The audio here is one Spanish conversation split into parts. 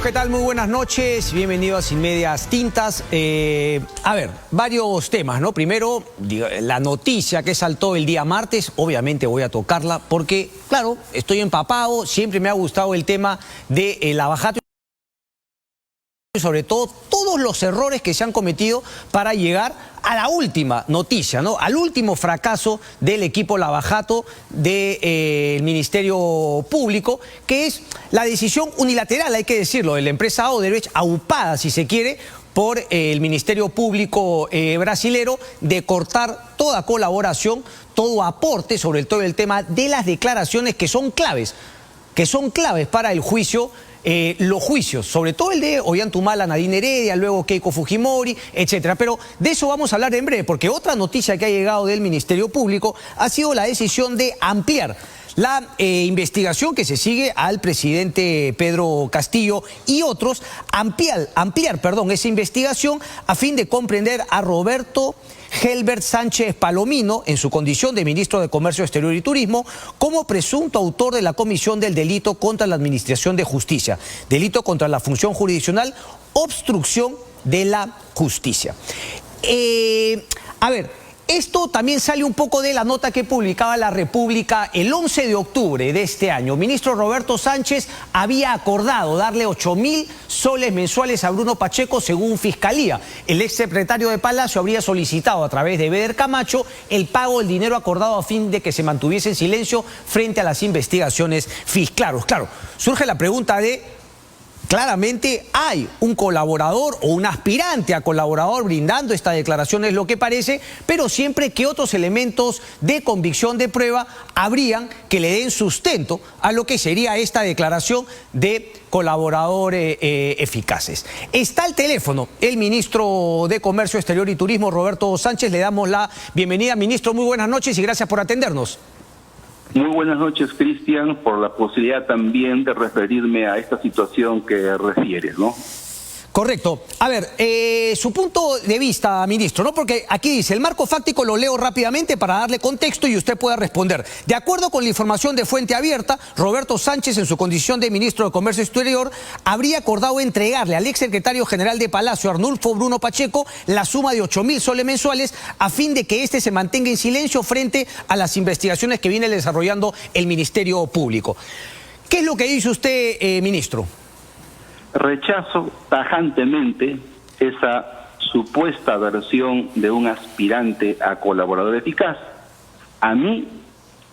Amigos, ¿qué tal? Muy buenas noches, bienvenidos a Sin Medias Tintas. A ver, varios temas, ¿no? Primero, la noticia que saltó el día martes, obviamente voy a tocarla porque, claro, estoy empapado, siempre me ha gustado el tema de Lavajato y sobre todo todos los errores que se han cometido para llegar a la última noticia, ¿no? Al último fracaso del equipo Lavajato del Ministerio Público, que es la decisión unilateral, hay que decirlo, de la empresa Odebrecht, aupada, si se quiere, por el Ministerio Público brasilero, de cortar toda colaboración, todo aporte sobre todo el tema de las declaraciones que son claves para el juicio. Los juicios, sobre todo el de Ollantumala, Nadine Heredia, luego Keiko Fujimori, etcétera. Pero de eso vamos a hablar en breve, porque otra noticia que ha llegado del Ministerio Público ha sido la decisión de ampliar la investigación que se sigue al presidente Pedro Castillo y otros, ampliar esa investigación a fin de comprender a Roberto Helbert Sánchez Palomino, en su condición de ministro de Comercio Exterior y Turismo, como presunto autor de la comisión del delito contra la Administración de Justicia, delito contra la función jurisdiccional, obstrucción de la justicia. A ver, esto también sale un poco de la nota que publicaba La República el 11 de octubre de este año. Ministro Roberto Sánchez había acordado darle 8.000 soles mensuales a Bruno Pacheco según Fiscalía. El exsecretario de Palacio habría solicitado a través de Beder Camacho el pago del dinero acordado a fin de que se mantuviese en silencio frente a las investigaciones fiscales. Claro, surge la pregunta de... Claramente hay un colaborador o un aspirante a colaborador brindando esta declaración, es lo que parece, pero siempre que otros elementos de convicción de prueba habrían que le den sustento a lo que sería esta declaración de colaboradores eficaces. Está al teléfono el ministro de Comercio Exterior y Turismo, Roberto Sánchez. Le damos la bienvenida, ministro. Muy buenas noches y gracias por atendernos. Muy buenas noches, Cristian, por la posibilidad también de referirme a esta situación que refieres, ¿no? Correcto. A ver, su punto de vista, ministro, ¿no? Porque aquí dice, el marco fáctico lo leo rápidamente para darle contexto y usted pueda responder. De acuerdo con la información de fuente abierta, Roberto Sánchez, en su condición de ministro de Comercio Exterior, habría acordado entregarle al exsecretario general de Palacio, Arnulfo Bruno Pacheco, la suma de 8.000 soles mensuales a fin de que éste se mantenga en silencio frente a las investigaciones que viene desarrollando el Ministerio Público. ¿Qué es lo que dice usted, ministro? Rechazo tajantemente esa supuesta versión de un aspirante a colaborador eficaz. A mí,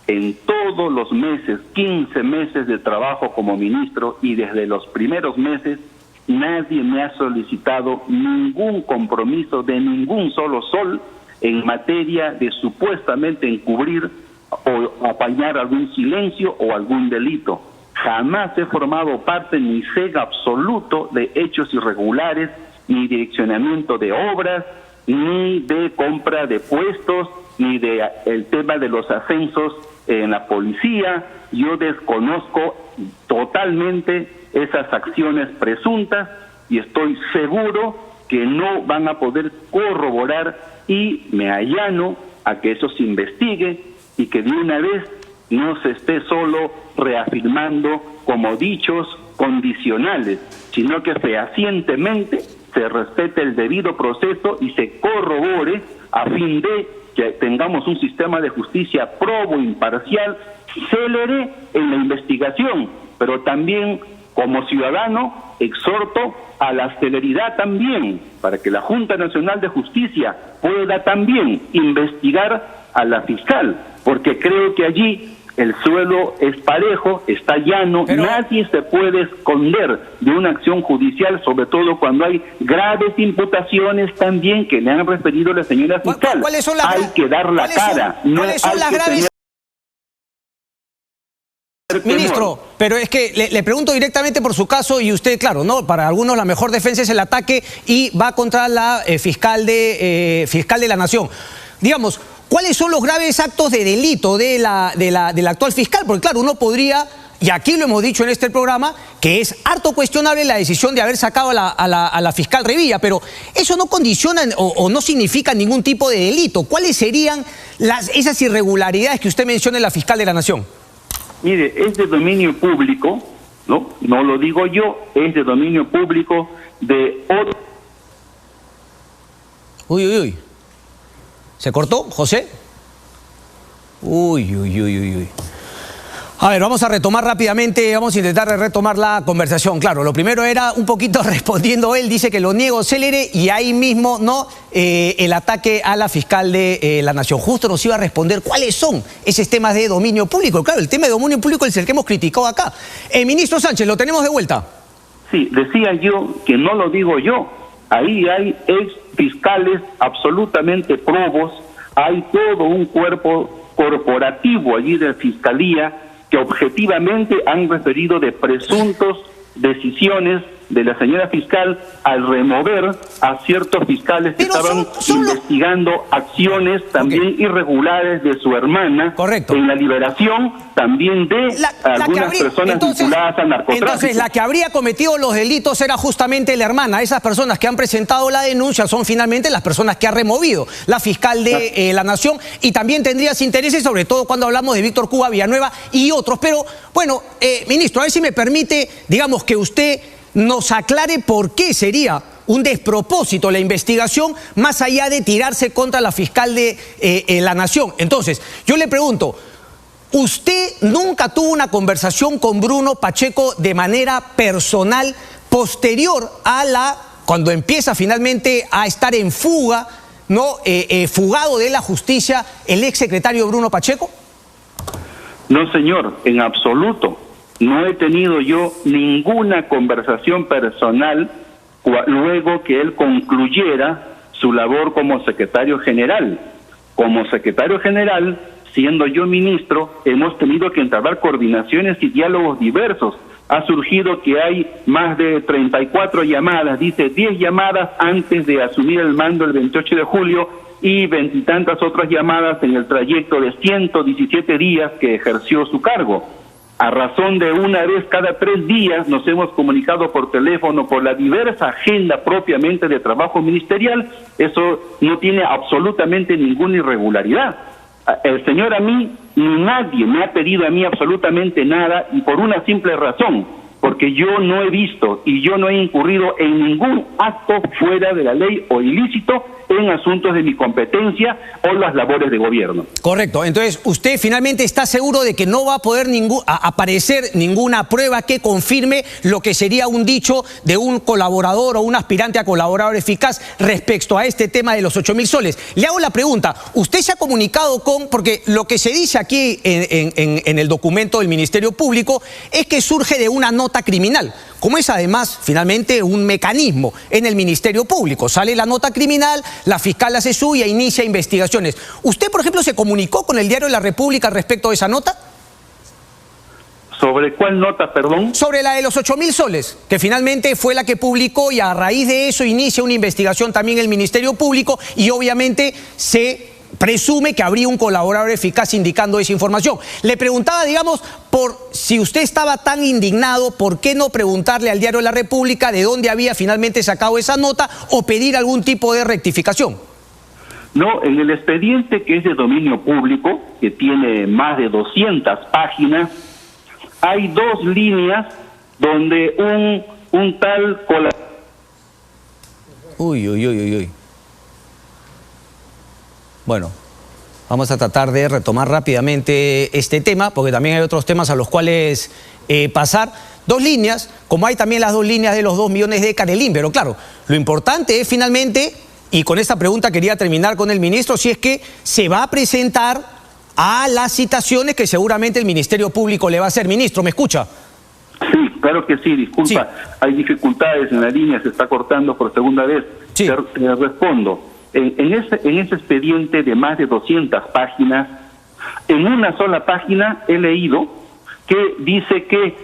en todos los meses, 15 meses de trabajo como ministro y desde los primeros meses, nadie me ha solicitado ningún compromiso de ningún solo sol en materia de supuestamente encubrir o apañar algún silencio o algún delito. Jamás he formado parte ni sé absoluto de hechos irregulares, ni direccionamiento de obras, ni de compra de puestos, ni de el tema de los ascensos en la policía. Yo desconozco totalmente esas acciones presuntas y estoy seguro que no van a poder corroborar, y me allano a que eso se investigue y que de una vez no se esté solo reafirmando como dichos condicionales, sino que fehacientemente se respete el debido proceso y se corrobore a fin de que tengamos un sistema de justicia probo, imparcial, célere en la investigación, pero también como ciudadano exhorto a la celeridad también, para que la Junta Nacional de Justicia pueda también investigar a la fiscal, porque creo que allí el suelo es parejo, está llano, nadie se puede esconder de una acción judicial, sobre todo cuando hay graves imputaciones también que le han referido a la señora fiscal. Hay que dar la cara, no hay que tener... Ministro, pero es que le pregunto directamente por su caso y usted, claro, no, para algunos la mejor defensa es el ataque y va contra la fiscal de la Nación. Digamos, ¿cuáles son los graves actos de delito de la actual fiscal? Porque claro, uno podría, y aquí lo hemos dicho en este programa, que es harto cuestionable la decisión de haber sacado a la fiscal Revilla, pero eso no condiciona o no significa ningún tipo de delito. ¿Cuáles serían esas irregularidades que usted menciona en la fiscal de la Nación? Mire, es de dominio público ¿no? No lo digo yo, es de dominio público de otro. Uy. ¿Se cortó, José? Uy. A ver, vamos a retomar rápidamente, vamos a intentar retomar la conversación. Claro, lo primero era un poquito respondiendo él, dice que lo niego célere y ahí mismo, ¿no? El ataque a la fiscal de la Nación. Justo nos iba a responder cuáles son esos temas de dominio público. Claro, el tema de dominio público es el que hemos criticado acá. Ministro Sánchez, lo tenemos de vuelta. Sí, decía yo que no lo digo yo. Ahí hay ex fiscales absolutamente probos, hay todo un cuerpo corporativo allí de Fiscalía que objetivamente han referido de presuntos decisiones de la señora fiscal al remover a ciertos fiscales que estaban investigando acciones también irregulares de su hermana. Correcto. En la liberación también de algunas personas vinculadas al narcotráfico. Entonces, la que habría cometido los delitos era justamente la hermana. Esas personas que han presentado la denuncia son finalmente las personas que ha removido la fiscal de la Nación, y también tendrías intereses, sobre todo cuando hablamos de Víctor Cuba Villanueva y otros. Pero, bueno, ministro, a ver si me permite, digamos, que usted nos aclare por qué sería un despropósito la investigación más allá de tirarse contra la fiscal de la Nación. Entonces, yo le pregunto, ¿usted nunca tuvo una conversación con Bruno Pacheco de manera personal posterior a cuando empieza finalmente a estar en fuga, ¿no? Fugado de la justicia, el exsecretario Bruno Pacheco? No, señor, en absoluto. No he tenido yo ninguna conversación personal luego que él concluyera su labor como secretario general. Como secretario general, siendo yo ministro, hemos tenido que entablar coordinaciones y diálogos diversos. Ha surgido que hay más de 34 llamadas, dice 10 llamadas antes de asumir el mando el 28 de julio y 20 y tantas otras llamadas en el trayecto de 117 días que ejerció su cargo. A razón de una vez cada 3 días nos hemos comunicado por teléfono por la diversa agenda propiamente de trabajo ministerial. Eso no tiene absolutamente ninguna irregularidad. El señor a mí, ni nadie me ha pedido a mí absolutamente nada, y por una simple razón, porque yo no he visto y yo no he incurrido en ningún acto fuera de la ley o ilícito en asuntos de mi competencia o las labores de gobierno. Correcto. Entonces, ¿usted finalmente está seguro de que no va a poder aparecer ninguna prueba que confirme lo que sería un dicho de un colaborador o un aspirante a colaborador eficaz respecto a este tema de los 8.000 soles? Le hago la pregunta, ¿usted se ha comunicado porque lo que se dice aquí en el documento del Ministerio Público es que surge de una nota criminal, como es además finalmente un mecanismo en el Ministerio Público? Sale la nota criminal, la fiscal hace suya, inicia investigaciones. ¿Usted, por ejemplo, se comunicó con el Diario de la República respecto de esa nota? ¿Sobre cuál nota, perdón? Sobre la de los 8.000 soles, que finalmente fue la que publicó, y a raíz de eso inicia una investigación también el Ministerio Público, y obviamente se presume que habría un colaborador eficaz indicando esa información. Le preguntaba, digamos, por si usted estaba tan indignado, ¿por qué no preguntarle al Diario de la República de dónde había finalmente sacado esa nota o pedir algún tipo de rectificación? No, en el expediente, que es de dominio público, que tiene más de 200 páginas, hay 2 líneas donde un tal colaborador... Uy. Bueno, vamos a tratar de retomar rápidamente este tema, porque también hay otros temas a los cuales pasar. 2 líneas, como hay también las 2 líneas de los 2 millones de Canelín. Pero claro, lo importante es finalmente, y con esta pregunta quería terminar con el ministro, si es que se va a presentar a las citaciones que seguramente el Ministerio Público le va a hacer. Ministro, ¿me escucha? Sí, claro que sí, disculpa. Sí. Hay dificultades en la línea, se está cortando por segunda vez. Sí. Te respondo. En ese expediente de más de 200 páginas, en una sola página he leído que dice que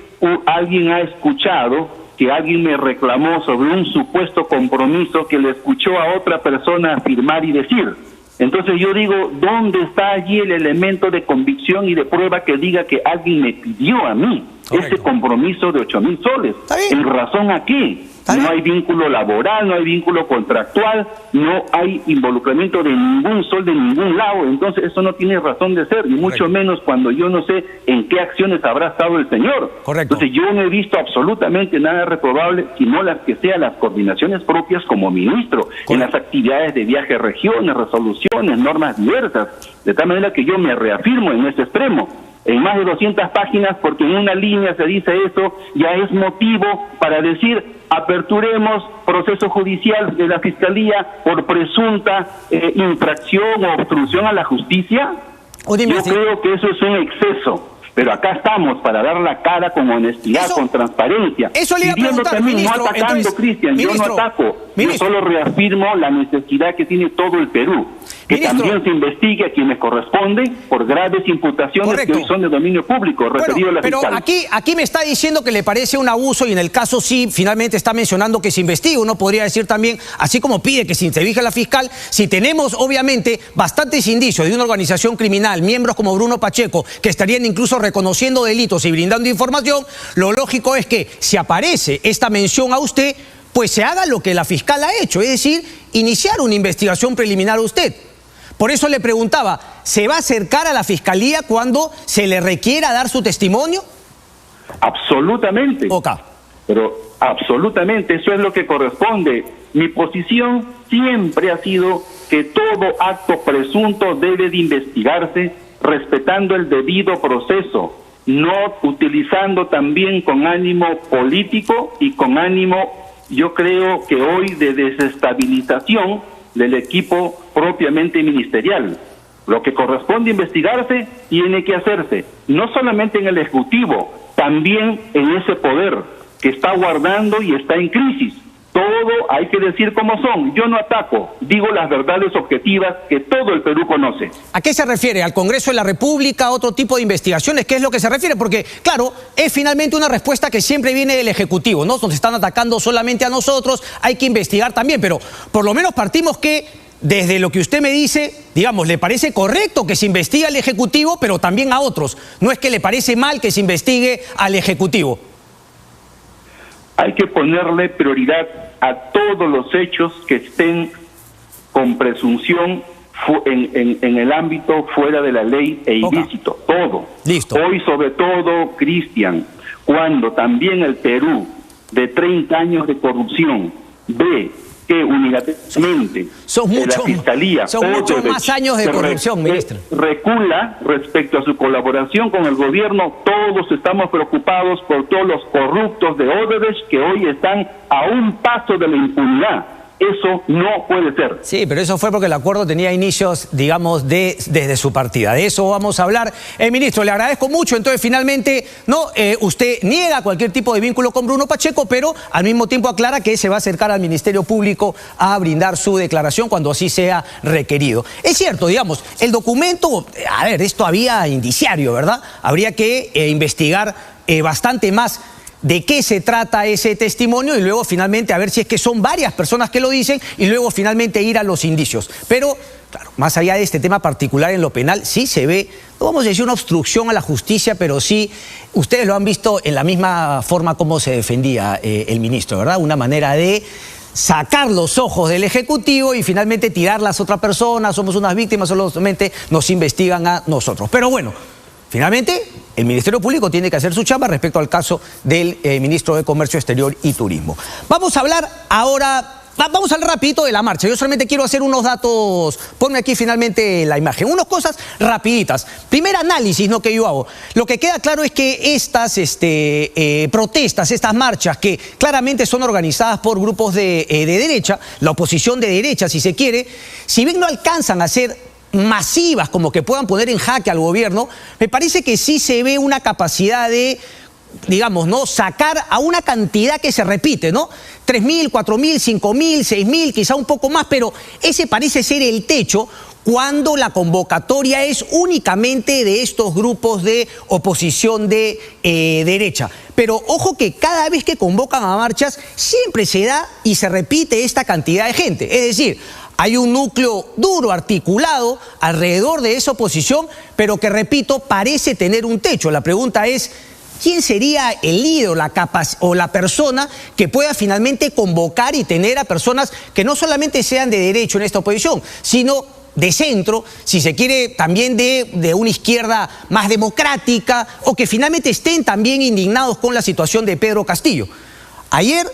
alguien ha escuchado, que alguien me reclamó sobre un supuesto compromiso que le escuchó a otra persona afirmar y decir. Entonces yo digo, ¿dónde está allí el elemento de convicción y de prueba que diga que alguien me pidió a mí ese compromiso de 8.000 soles? ¿En razón a qué? No hay vínculo laboral, no hay vínculo contractual, no hay involucramiento de ningún sol de ningún lado. Entonces eso no tiene razón de ser, y mucho menos cuando yo no sé en qué acciones habrá estado el señor. Correcto. Entonces yo no he visto absolutamente nada reprobable, sino las que sean las coordinaciones propias como ministro, en las actividades de viaje a regiones, resoluciones, normas diversas, de tal manera que yo me reafirmo en ese extremo. En más de 200 páginas, porque en una línea se dice eso, ya es motivo para decir aperturemos proceso judicial de la Fiscalía por presunta infracción o obstrucción a la justicia. Yo creo que eso es un exceso. Pero acá estamos para dar la cara con honestidad, con transparencia. Eso le iba a preguntar, también, ministro. No atacando, Cristian, yo no ataco. Yo solo reafirmo la necesidad que tiene todo el Perú. Que también se investigue a quienes corresponden por graves imputaciones que hoy son de dominio público, referido a la fiscal. Pero aquí me está diciendo que le parece un abuso, y en el caso sí, finalmente está mencionando que se investigue. Uno podría decir también, así como pide que se investigue la fiscal, si tenemos obviamente bastantes indicios de una organización criminal, miembros como Bruno Pacheco, que estarían incluso reconociendo delitos y brindando información, lo lógico es que si aparece esta mención a usted, pues se haga lo que la fiscal ha hecho, es decir, iniciar una investigación preliminar a usted. Por eso le preguntaba, ¿se va a acercar a la fiscalía cuando se le requiera dar su testimonio? Absolutamente. Pero absolutamente, eso es lo que corresponde. Mi posición siempre ha sido que todo acto presunto debe de investigarse respetando el debido proceso, no utilizando también con ánimo político y con ánimo, yo creo que hoy, de desestabilización del equipo propiamente ministerial. Lo que corresponde investigarse tiene que hacerse, no solamente en el Ejecutivo, también en ese poder que está guardando y está en crisis. Todo hay que decir como son. Yo no ataco, digo las verdades objetivas que todo el Perú conoce. ¿A qué se refiere? ¿Al Congreso de la República? ¿A otro tipo de investigaciones? ¿Qué es lo que se refiere? Porque, claro, es finalmente una respuesta que siempre viene del Ejecutivo, ¿no? Nos están atacando solamente a nosotros, hay que investigar también, pero por lo menos partimos que, desde lo que usted me dice, digamos, le parece correcto que se investigue al Ejecutivo, pero también a otros. No es que le parece mal que se investigue al Ejecutivo. Hay que ponerle prioridad a todos los hechos que estén con presunción en el ámbito fuera de la ley e ilícito. Todo. Listo. Hoy, sobre todo, Cristian, cuando también el Perú, de 30 años de corrupción, ve que unilateralmente la Fiscalía son muchos más años de corrupción, ministro, recula respecto a su colaboración con el gobierno. Todos estamos preocupados por todos los corruptos de Odebrecht que hoy están a un paso de la impunidad. Eso no puede ser. Sí, pero eso fue porque el acuerdo tenía inicios, digamos, desde su partida. De eso vamos a hablar. Ministro, le agradezco mucho. Entonces, finalmente, usted niega cualquier tipo de vínculo con Bruno Pacheco, pero al mismo tiempo aclara que se va a acercar al Ministerio Público a brindar su declaración cuando así sea requerido. Es cierto, digamos, el documento, a ver, es todavía indiciario, ¿verdad? Habría que investigar bastante más de qué se trata ese testimonio y luego finalmente a ver si es que son varias personas que lo dicen y luego finalmente ir a los indicios. Pero, claro, más allá de este tema particular en lo penal, sí se ve, no vamos a decir una obstrucción a la justicia, pero sí, ustedes lo han visto en la misma forma como se defendía el ministro, ¿verdad? Una manera de sacar los ojos del Ejecutivo y finalmente tirarlas a otra persona, somos unas víctimas, solamente nos investigan a nosotros. Pero bueno, finalmente, el Ministerio Público tiene que hacer su chamba respecto al caso del ministro de Comercio Exterior y Turismo. Vamos a hablar ahora, vamos a hablar rapidito de la marcha. Yo solamente quiero hacer unos datos, ponme aquí finalmente la imagen, unas cosas rapiditas. Primer análisis, ¿no?, que yo hago. Lo que queda claro es que estas protestas, estas marchas, que claramente son organizadas por grupos de derecha, la oposición de derecha, si se quiere, si bien no alcanzan a ser masivas como que puedan poner en jaque al gobierno, me parece que sí se ve una capacidad de, digamos, ¿no?, sacar a una cantidad que se repite, ¿no? 3.000, 4.000, 5.000, 6.000, quizá un poco más, pero ese parece ser el techo cuando la convocatoria es únicamente de estos grupos de oposición de derecha. Pero ojo que cada vez que convocan a marchas siempre se da y se repite esta cantidad de gente. Es decir, hay un núcleo duro, articulado, alrededor de esa oposición, pero que, repito, parece tener un techo. La pregunta es, ¿quién sería el líder o la persona que pueda finalmente convocar y tener a personas que no solamente sean de derecho en esta oposición, sino de centro, si se quiere, también de una izquierda más democrática, o que finalmente estén también indignados con la situación de Pedro Castillo? Ayer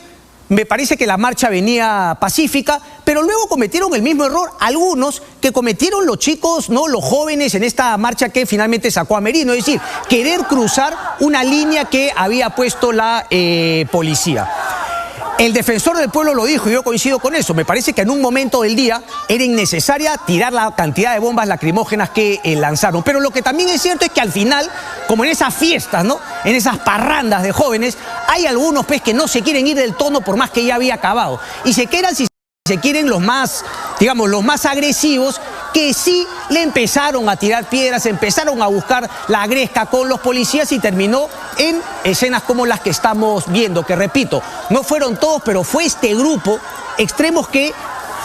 me parece que la marcha venía pacífica, pero luego cometieron el mismo error algunos que cometieron los chicos, ¿no?, los jóvenes en esta marcha que finalmente sacó a Merino, es decir, querer cruzar una línea que había puesto la policía. El defensor del pueblo lo dijo y yo coincido con eso. Me parece que en un momento del día era innecesaria tirar la cantidad de bombas lacrimógenas que lanzaron. Pero lo que también es cierto es que al final, como en esas fiestas, ¿no?, en esas parrandas de jóvenes, hay algunos que no se quieren ir del tono por más que ya había acabado. Y se quedan, si se quieren, los más, digamos, los más agresivos, que sí le empezaron a tirar piedras, empezaron a buscar la gresca con los policías y terminó en escenas como las que estamos viendo, que repito, no fueron todos, pero fue este grupo extremos que,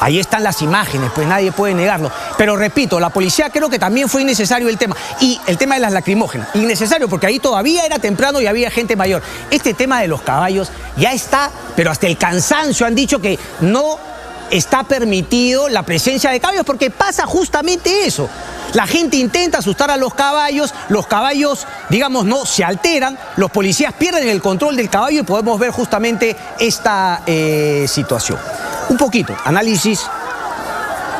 ahí están las imágenes, pues nadie puede negarlo, pero repito, la policía creo que también fue innecesario el tema, y el tema de las lacrimógenas, innecesario porque ahí todavía era temprano y había gente mayor. Este tema de los caballos ya está, pero hasta el cansancio han dicho que no está permitido la presencia de caballos porque pasa justamente eso. La gente intenta asustar a los caballos, digamos, no se alteran, los policías pierden el control del caballo y podemos ver justamente esta situación. Un poquito, análisis,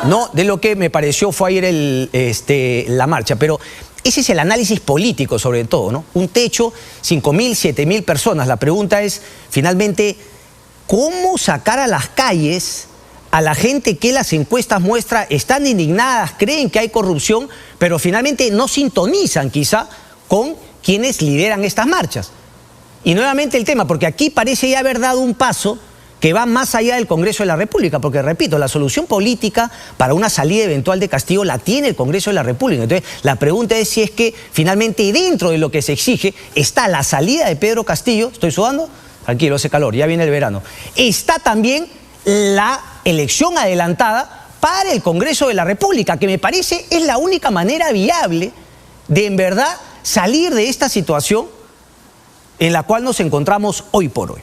¿no?, de lo que me pareció fue ayer la marcha, pero ese es el análisis político sobre todo, ¿no? Un techo, 5.000, 7.000 personas. La pregunta es, finalmente, ¿cómo sacar a las calles a la gente que las encuestas muestran están indignadas, creen que hay corrupción, pero finalmente no sintonizan quizá con quienes lideran estas marchas? Y nuevamente el tema, porque aquí parece ya haber dado un paso que va más allá del Congreso de la República, porque repito, la solución política para una salida eventual de Castillo la tiene el Congreso de la República. Entonces, la pregunta es si es que finalmente dentro de lo que se exige está la salida de Pedro Castillo. ¿Estoy sudando? Tranquilo, hace calor, ya viene el verano. Está también la elección adelantada para el Congreso de la República, que me parece es la única manera viable de en verdad salir de esta situación en la cual nos encontramos hoy por hoy.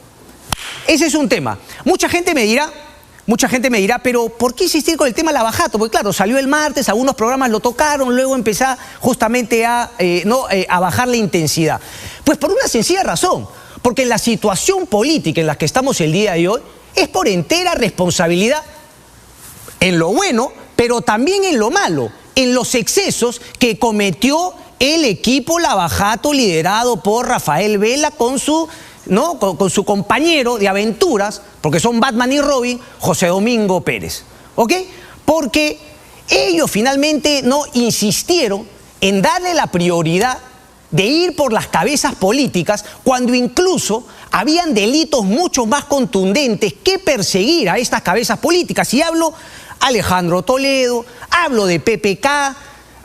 Ese es un tema. Mucha gente me dirá, pero ¿por qué insistir con el tema Lavajato? Porque claro, salió el martes, algunos programas lo tocaron, luego empezó justamente a bajar la intensidad. Pues por una sencilla razón, porque la situación política en la que estamos el día de hoy es por entera responsabilidad, en lo bueno, pero también en lo malo, en los excesos que cometió el equipo Lavajato liderado por Rafael Vela con su compañero de aventuras, porque son Batman y Robin, José Domingo Pérez, ¿ok? Porque ellos finalmente no insistieron en darle la prioridad de ir por las cabezas políticas cuando incluso habían delitos mucho más contundentes que perseguir a estas cabezas políticas. Y hablo Alejandro Toledo, hablo de PPK,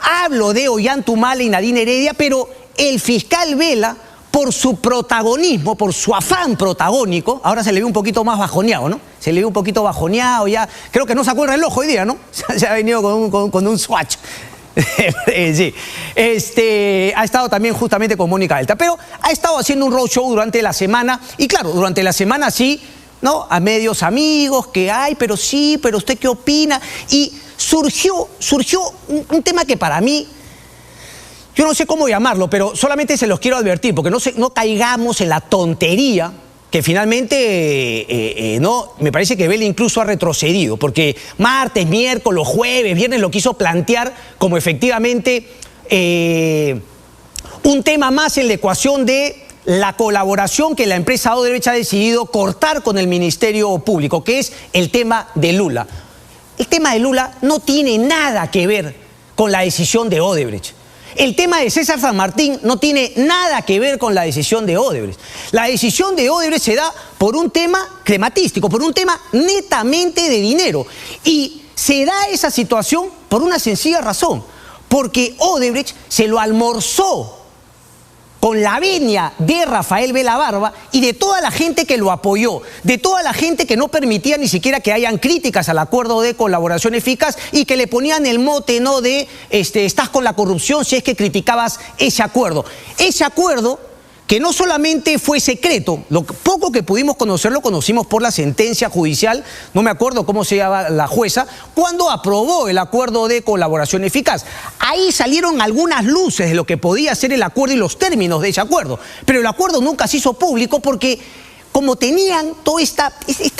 hablo de Ollantumala y Nadine Heredia, pero el fiscal Vela, por su protagonismo, por su afán protagónico, ahora se le ve un poquito más bajoneado, ¿no? Se le ve un poquito bajoneado ya, creo que no sacó el reloj hoy día, ¿no? Se ha venido con un swatch. Sí. Ha estado también justamente con Mónica Delta, pero ha estado haciendo un roadshow durante la semana, y claro, durante la semana sí, ¿no?, a medios amigos, que hay, pero sí, pero ¿usted qué opina? Y surgió un tema que para mí, yo no sé cómo llamarlo, pero solamente se los quiero advertir, porque no caigamos en la tontería que finalmente, me parece que Vela incluso ha retrocedido, porque martes, miércoles, jueves, viernes lo quiso plantear como efectivamente un tema más en la ecuación de la colaboración que la empresa Odebrecht ha decidido cortar con el Ministerio Público, que es el tema de Lula. El tema de Lula no tiene nada que ver con la decisión de Odebrecht. El tema de César San Martín no tiene nada que ver con la decisión de Odebrecht. La decisión de Odebrecht se da por un tema crematístico, por un tema netamente de dinero. Y se da esa situación por una sencilla razón, porque Odebrecht se lo almorzó con la venia de Rafael Vela Barba y de toda la gente que lo apoyó, de toda la gente que no permitía ni siquiera que hayan críticas al acuerdo de colaboración eficaz y que le ponían el mote, ¿no?, de estás con la corrupción si es que criticabas ese acuerdo. Ese acuerdo que no solamente fue secreto, lo poco que pudimos conocer lo conocimos por la sentencia judicial, no me acuerdo cómo se llama la jueza, cuando aprobó el acuerdo de colaboración eficaz. Ahí salieron algunas luces de lo que podía ser el acuerdo y los términos de ese acuerdo, pero el acuerdo nunca se hizo público porque como tenían toda esta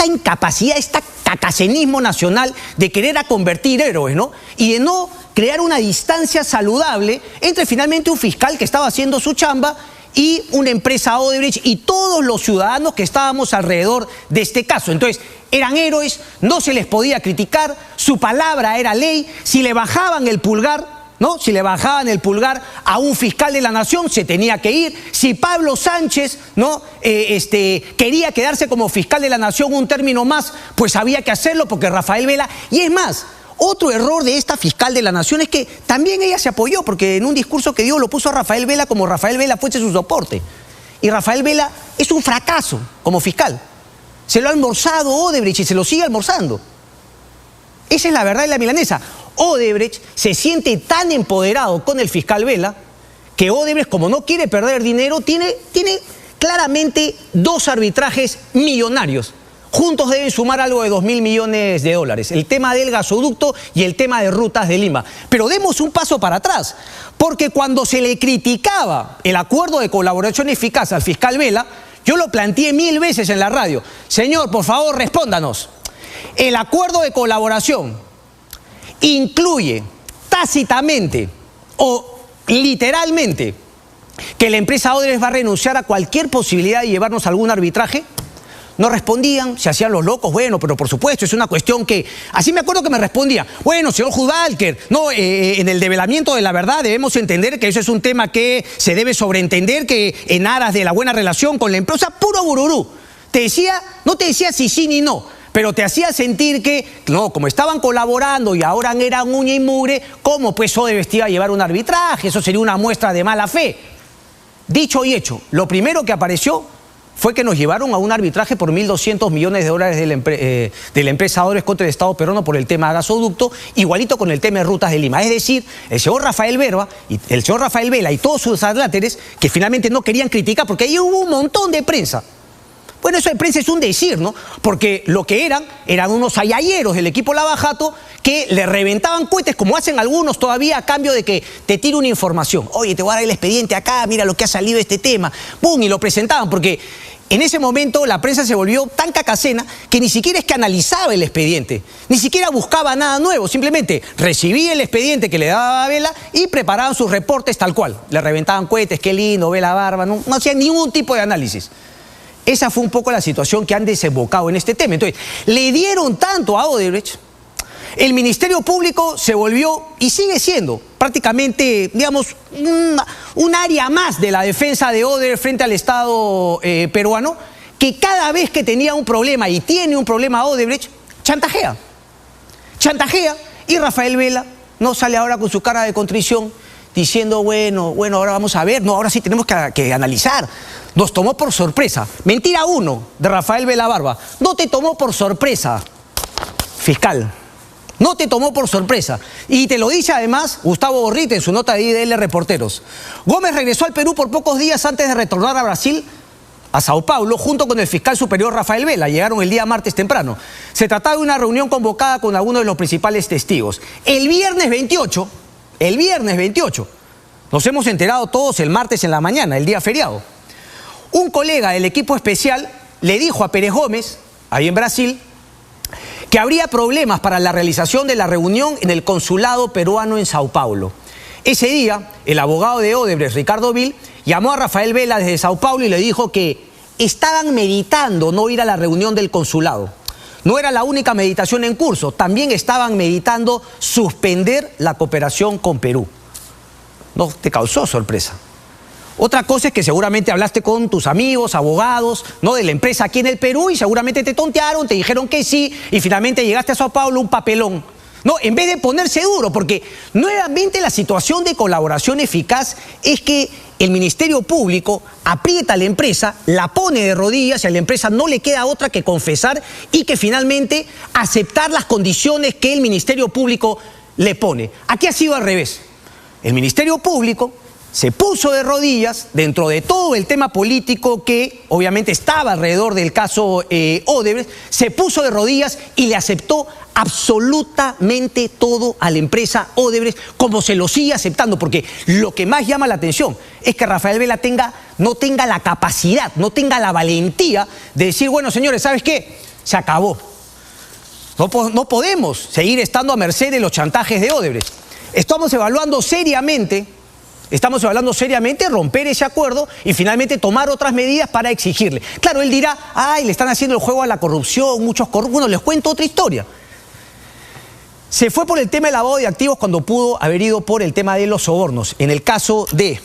incapacidad, este cacacenismo nacional de querer a convertir héroes, ¿no? Y de no crear una distancia saludable entre finalmente un fiscal que estaba haciendo su chamba y una empresa Odebrecht y todos los ciudadanos que estábamos alrededor de este caso. Entonces, eran héroes, no se les podía criticar, su palabra era ley, si le bajaban el pulgar, ¿no? Si le bajaban el pulgar a un fiscal de la nación, se tenía que ir. Si Pablo Sánchez, ¿no? Quería quedarse como fiscal de la nación un término más, pues había que hacerlo porque Rafael Vela... Y es más, otro error de esta fiscal de la nación es que también ella se apoyó, porque en un discurso que dio lo puso a Rafael Vela como Rafael Vela fuese su soporte. Y Rafael Vela es un fracaso como fiscal. Se lo ha almorzado Odebrecht y se lo sigue almorzando. Esa es la verdad de la milanesa. Odebrecht se siente tan empoderado con el fiscal Vela que Odebrecht, como no quiere perder dinero, tiene claramente 2 arbitrajes millonarios. Juntos deben sumar algo de 2.000 millones de dólares. El tema del gasoducto y el tema de Rutas de Lima. Pero demos un paso para atrás, porque cuando se le criticaba el acuerdo de colaboración eficaz al fiscal Vela, yo lo planteé 1000 veces en la radio. Señor, por favor, respóndanos. El acuerdo de colaboración incluye tácitamente o literalmente que la empresa Odebrecht va a renunciar a cualquier posibilidad de llevarnos a algún arbitraje. No respondían, se hacían los locos, bueno, pero por supuesto, es una cuestión que... Así me acuerdo que me respondía, bueno, señor Judalker, no, en el develamiento de la verdad debemos entender que eso es un tema que se debe sobreentender, que en aras de la buena relación con la empresa, puro bururú. Te decía, no te decía si sí ni no, pero te hacía sentir que, no, como estaban colaborando y ahora eran uña y mugre, ¿cómo pues Odebrecht iba a llevar un arbitraje? Eso sería una muestra de mala fe. Dicho y hecho, lo primero que apareció fue que nos llevaron a un arbitraje por 1.200 millones de dólares de la empresa Odebrecht contra el Estado peruano por el tema de gasoducto, igualito con el tema de Rutas de Lima. Es decir, el señor Rafael Vela y todos sus adláteres que finalmente no querían criticar, porque ahí hubo un montón de prensa. Bueno, eso de prensa es un decir, ¿no? Porque lo que eran unos ayayeros del equipo Lavajato que le reventaban cohetes, como hacen algunos todavía, a cambio de que te tire una información. Oye, te voy a dar el expediente acá, mira lo que ha salido de este tema. ¡Pum! Y lo presentaban, porque en ese momento la prensa se volvió tan cacacena que ni siquiera es que analizaba el expediente, ni siquiera buscaba nada nuevo, simplemente recibía el expediente que le daba Vela y preparaban sus reportes tal cual. Le reventaban cohetes, qué lindo, Vela barba, no hacían ningún tipo de análisis. Esa fue un poco la situación que han desembocado en este tema. Entonces, le dieron tanto a Odebrecht, el Ministerio Público se volvió, y sigue siendo, prácticamente, digamos, un área más de la defensa de Odebrecht frente al Estado peruano, que cada vez que tenía un problema, y tiene un problema Odebrecht, chantajea. Chantajea, y Rafael Vela no sale ahora con su cara de contrición, diciendo, bueno, ahora vamos a ver, no, ahora sí tenemos que analizar. Nos tomó por sorpresa. Mentira 1 de Rafael Vela Barba. No te tomó por sorpresa, fiscal. No te tomó por sorpresa. Y te lo dice además Gustavo Gorriti en su nota de IDL Reporteros. Gómez regresó al Perú por pocos días antes de retornar a Brasil, a Sao Paulo, junto con el fiscal superior Rafael Vela. Llegaron el día martes temprano. Se trataba de una reunión convocada con algunos de los principales testigos. El viernes 28, nos hemos enterado todos el martes en la mañana, el día feriado. Un colega del equipo especial le dijo a Pérez Gómez, ahí en Brasil, que habría problemas para la realización de la reunión en el consulado peruano en Sao Paulo. Ese día, el abogado de Odebrecht, Ricardo Vil, llamó a Rafael Vela desde Sao Paulo y le dijo que estaban meditando no ir a la reunión del consulado. No era la única meditación en curso, también estaban meditando suspender la cooperación con Perú. ¿No te causó sorpresa? Otra cosa es que seguramente hablaste con tus amigos, abogados, ¿no?, de la empresa aquí en el Perú y seguramente te tontearon, te dijeron que sí y finalmente llegaste a Sao Paulo un papelón. No, en vez de ponerse duro, porque nuevamente la situación de colaboración eficaz es que el Ministerio Público aprieta a la empresa, la pone de rodillas y a la empresa no le queda otra que confesar y que finalmente aceptar las condiciones que el Ministerio Público le pone. Aquí ha sido al revés. El Ministerio Público se puso de rodillas dentro de todo el tema político que obviamente estaba alrededor del caso Odebrecht, se puso de rodillas y le aceptó absolutamente todo a la empresa Odebrecht, como se lo sigue aceptando, porque lo que más llama la atención es que Rafael Vela no tenga la capacidad, no tenga la valentía de decir, bueno, señores, ¿sabes qué? Se acabó. No podemos seguir estando a merced de los chantajes de Odebrecht. Estamos evaluando seriamente romper ese acuerdo y finalmente tomar otras medidas para exigirle. Claro, él dirá, ay, le están haciendo el juego a la corrupción, muchos corruptos. Bueno, les cuento otra historia. Se fue por el tema del lavado de activos cuando pudo haber ido por el tema de los sobornos. En el caso de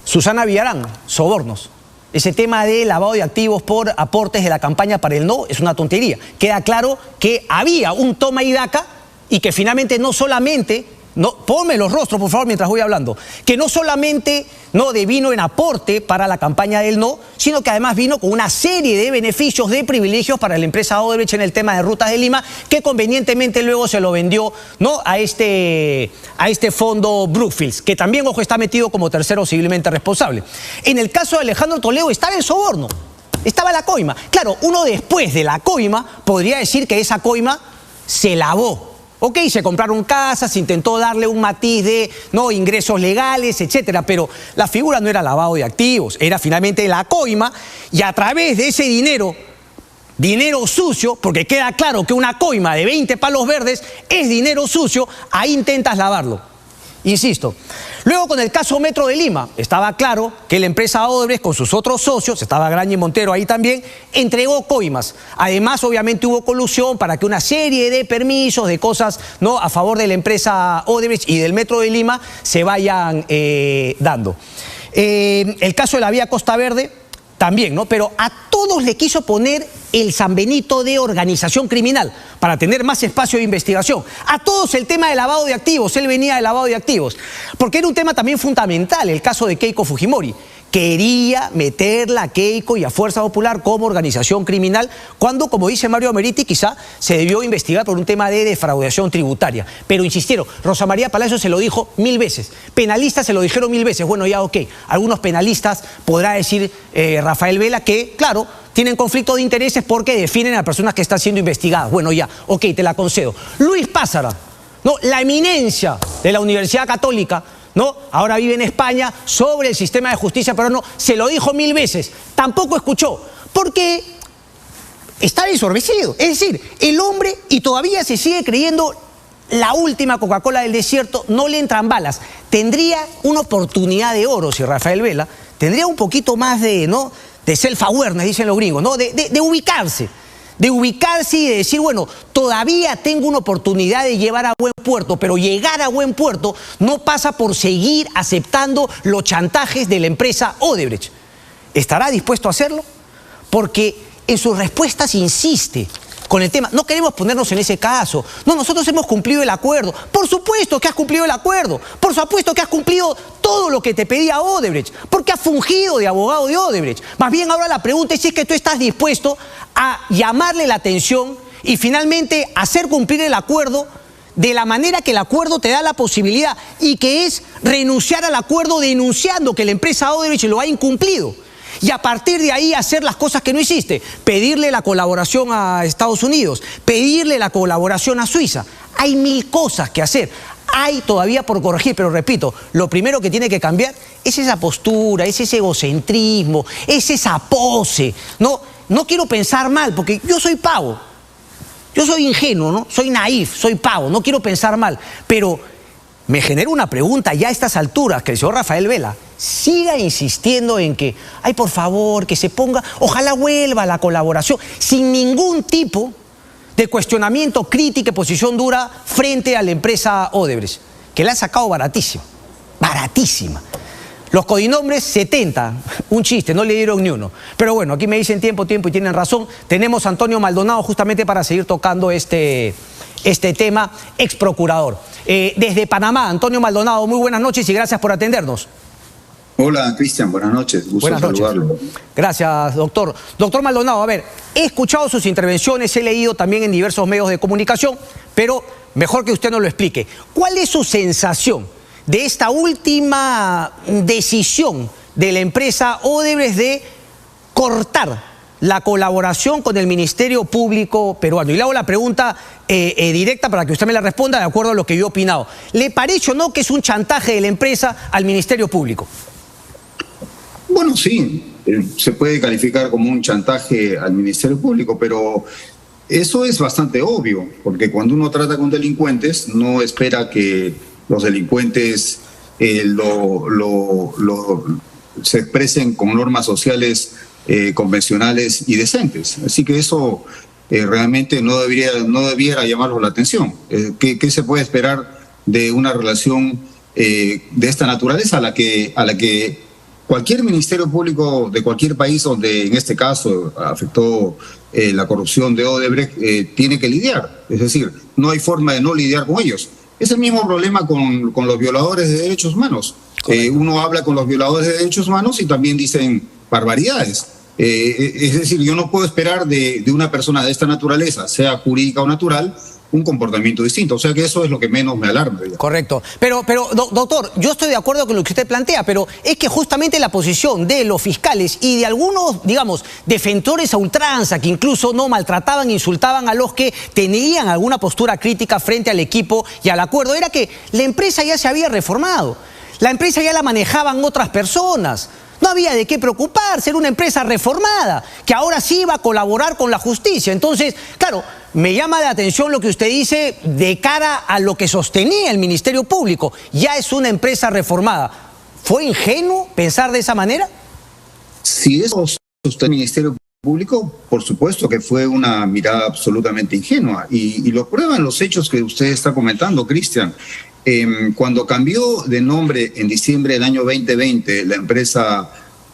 Susana Villarán, sobornos. Ese tema de lavado de activos por aportes de la campaña para el no es una tontería. Queda claro que había un toma y daca y que finalmente no solamente, ponme los rostros por favor mientras voy hablando, que no solamente vino en aporte para la campaña del no, sino que además vino con una serie de beneficios, de privilegios para la empresa Odebrecht en el tema de Rutas de Lima, que convenientemente luego se lo vendió a este fondo Brookfield, que también, ojo, está metido como tercero civilmente responsable. En el caso de Alejandro Toledo estaba el soborno, estaba la coima. Claro, uno después de la coima podría decir que esa coima se lavó. Ok, se compraron casas, se intentó darle un matiz de ingresos legales, etcétera, pero la figura no era lavado de activos, era finalmente la coima, y a través de ese dinero sucio, porque queda claro que una coima de 20 palos verdes es dinero sucio, ahí intentas lavarlo. Insisto. Luego, con el caso Metro de Lima, estaba claro que la empresa Odebrecht con sus otros socios, estaba Graña y Montero ahí también, entregó coimas. Además, obviamente hubo colusión para que una serie de permisos, de cosas a favor de la empresa Odebrecht y del Metro de Lima se vayan dando. El caso de la vía Costa Verde también, pero a todos le quiso poner el San Benito de organización criminal para tener más espacio de investigación. A todos el tema de lavado de activos, él venía de lavado de activos, porque era un tema también fundamental, el caso de Keiko Fujimori. Quería meterla a Keiko y a Fuerza Popular como organización criminal, cuando, como dice Mario Ameriti, quizá se debió investigar por un tema de defraudación tributaria. Pero insistieron, Rosa María Palacio se lo dijo 1000 veces, penalistas se lo dijeron 1000 veces. Bueno, ya ok, algunos penalistas podrá decir Rafael Vela que, claro, tienen conflicto de intereses porque definen a las personas que están siendo investigadas. Bueno, ya, ok, te la concedo. Luis Pázara, la eminencia de la Universidad Católica, ahora vive en España, sobre el sistema de justicia peruano, se lo dijo 1000 veces, tampoco escuchó, porque está desorbecido. Es decir, el hombre, y todavía se sigue creyendo la última Coca-Cola del desierto, no le entran balas. Tendría una oportunidad de oro si Rafael Vela tendría un poquito más de self-awareness, dicen los gringos, de ubicarse. De ubicarse y de decir, bueno, todavía tengo una oportunidad de llevar a buen puerto, pero llegar a buen puerto no pasa por seguir aceptando los chantajes de la empresa Odebrecht. ¿Estará dispuesto a hacerlo? Porque en sus respuestas insiste con el tema. No queremos ponernos en ese caso. No, nosotros hemos cumplido el acuerdo. Por supuesto que has cumplido el acuerdo. Por supuesto que has cumplido todo lo que te pedía Odebrecht. Porque has fungido de abogado de Odebrecht. Más bien ahora la pregunta es si es que tú estás dispuesto a llamarle la atención y finalmente hacer cumplir el acuerdo de la manera que el acuerdo te da la posibilidad, y que es renunciar al acuerdo denunciando que la empresa Odebrecht lo ha incumplido. Y a partir de ahí hacer las cosas que no hiciste, pedirle la colaboración a Estados Unidos, pedirle la colaboración a Suiza. Hay 1000 cosas que hacer, hay todavía por corregir, pero repito, lo primero que tiene que cambiar es esa postura, es ese egocentrismo, es esa pose. No quiero pensar mal, porque yo soy pavo, yo soy ingenuo, soy naif, soy pavo, no quiero pensar mal, pero me genera una pregunta ya a estas alturas, que el señor Rafael Vela siga insistiendo en que, ay, por favor, que se ponga, ojalá vuelva a la colaboración, sin ningún tipo de cuestionamiento, crítica y posición dura frente a la empresa Odebrecht, que la ha sacado baratísima, baratísima. Los codinombres 70, un chiste, no le dieron ni uno. Pero bueno, aquí me dicen tiempo y tienen razón. Tenemos a Antonio Maldonado justamente para seguir tocando este tema, ex procurador. Desde Panamá, Antonio Maldonado, muy buenas noches y gracias por atendernos. Hola, Cristian, buenas noches, gusto saludarlo. Gracias, doctor. Doctor Maldonado, a ver, he escuchado sus intervenciones, he leído también en diversos medios de comunicación, pero mejor que usted nos lo explique. ¿Cuál es su sensación de esta última decisión de la empresa Odebrecht de cortar la colaboración con el Ministerio Público peruano? Y le hago la pregunta directa para que usted me la responda de acuerdo a lo que yo he opinado. ¿Le parece o no que es un chantaje de la empresa al Ministerio Público? Bueno, sí, se puede calificar como un chantaje al Ministerio Público, pero eso es bastante obvio, porque cuando uno trata con delincuentes, no espera que los delincuentes se expresen con normas sociales convencionales y decentes. Así que eso realmente no debiera llamarnos la atención. ¿Qué se puede esperar de una relación de esta naturaleza a la que cualquier ministerio público de cualquier país donde en este caso afectó la corrupción de Odebrecht tiene que lidiar? Es decir, no hay forma de no lidiar con ellos. Es el mismo problema con los violadores de derechos humanos. Uno habla con los violadores de derechos humanos y también dicen barbaridades. Es decir, yo no puedo esperar de una persona de esta naturaleza, sea jurídica o natural, un comportamiento distinto. O sea que eso es lo que menos me alarma. Digamos. Correcto. Pero, doctor, yo estoy de acuerdo con lo que usted plantea, pero es que justamente la posición de los fiscales y de algunos, digamos, defensores a ultranza, que incluso no maltrataban, insultaban a los que tenían alguna postura crítica frente al equipo y al acuerdo, era que la empresa ya se había reformado. La empresa ya la manejaban otras personas. No había de qué preocuparse, era una empresa reformada, que ahora sí iba a colaborar con la justicia. Entonces, claro, me llama la atención lo que usted dice de cara a lo que sostenía el Ministerio Público. Ya es una empresa reformada. ¿Fue ingenuo pensar de esa manera? Si eso sostiene el Ministerio Público, por supuesto que fue una mirada absolutamente ingenua. Y lo prueban los hechos que usted está comentando, Cristian. Cuando cambió de nombre en diciembre del año 2020 la empresa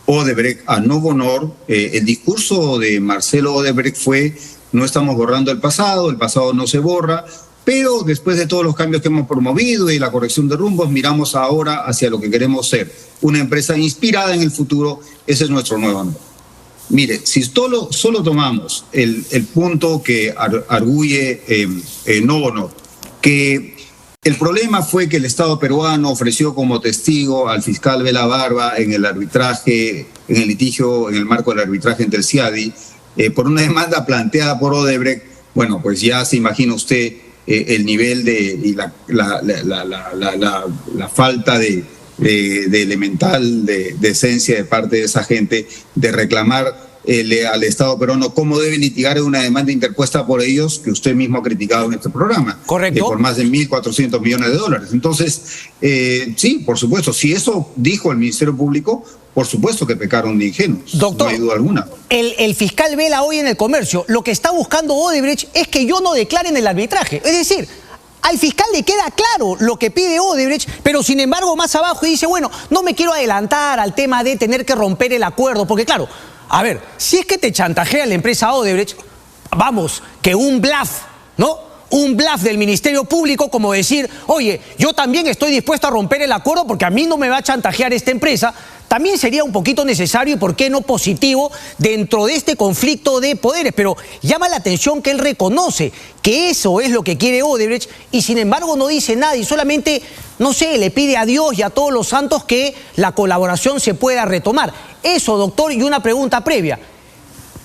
Odebrecht a Novo Honor, el discurso de Marcelo Odebrecht fue: no estamos borrando el pasado no se borra, pero después de todos los cambios que hemos promovido y la corrección de rumbos, miramos ahora hacia lo que queremos ser, una empresa inspirada en el futuro. Ese es nuestro nuevo nombre. Mire, si solo tomamos el punto que arguye Novo Honor, que el problema fue que el Estado peruano ofreció como testigo al fiscal Vela Barba en el arbitraje, en el litigio, en el marco del arbitraje entre el CIADI, por una demanda planteada por Odebrecht. Bueno, pues ya se imagina usted el nivel y la falta de elemental decencia de parte de esa gente de reclamar al Estado peruano cómo debe litigar una demanda interpuesta por ellos, que usted mismo ha criticado en este programa. Correcto. Por más de 1.400 millones de dólares. Entonces, sí, por supuesto, si eso dijo el Ministerio Público, por supuesto que pecaron de ingenuos. Doctor, no hay duda alguna. El fiscal Vela hoy en El Comercio, lo que está buscando Odebrecht es que yo no declare en el arbitraje. Es decir, al fiscal le queda claro lo que pide Odebrecht, pero sin embargo más abajo dice, bueno, no me quiero adelantar al tema de tener que romper el acuerdo, porque claro, a ver, si es que te chantajea la empresa Odebrecht, vamos, que un bluff, ¿no? Un bluff del Ministerio Público como decir, oye, yo también estoy dispuesto a romper el acuerdo porque a mí no me va a chantajear esta empresa, también sería un poquito necesario y por qué no positivo dentro de este conflicto de poderes. Pero llama la atención que él reconoce que eso es lo que quiere Odebrecht y sin embargo no dice nada y solamente, no sé, le pide a Dios y a todos los santos que la colaboración se pueda retomar. Eso, doctor, y una pregunta previa.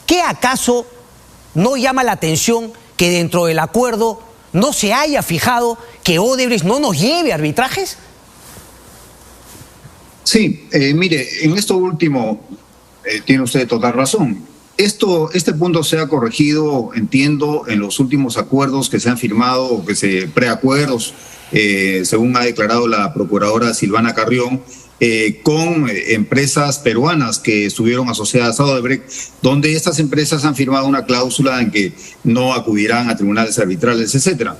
¿Qué acaso no llama la atención que dentro del acuerdo no se haya fijado que Odebrecht no nos lleve a arbitrajes? Sí, mire, en esto último tiene usted total razón. Este punto se ha corregido, entiendo, en los últimos acuerdos que se han firmado, preacuerdos, según ha declarado la procuradora Silvana Carrión, con empresas peruanas que estuvieron asociadas a Odebrecht, donde estas empresas han firmado una cláusula en que no acudirán a tribunales arbitrales, etcétera.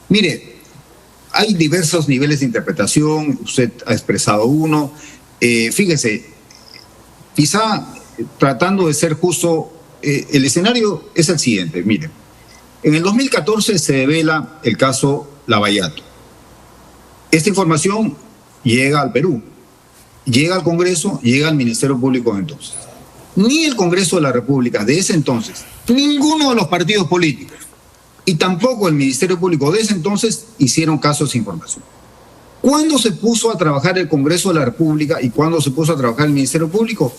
Mire, hay diversos niveles de interpretación, usted ha expresado uno. Fíjese, quizá tratando de ser justo, el escenario es el siguiente. Mire, en el 2014 se devela el caso Lavallato. Esta información llega al Perú, llega al Congreso, llega al Ministerio Público de entonces. Ni el Congreso de la República de ese entonces, ninguno de los partidos políticos y tampoco el Ministerio Público de ese entonces hicieron caso a esa información. ¿Cuándo se puso a trabajar el Congreso de la República y cuándo se puso a trabajar el Ministerio Público?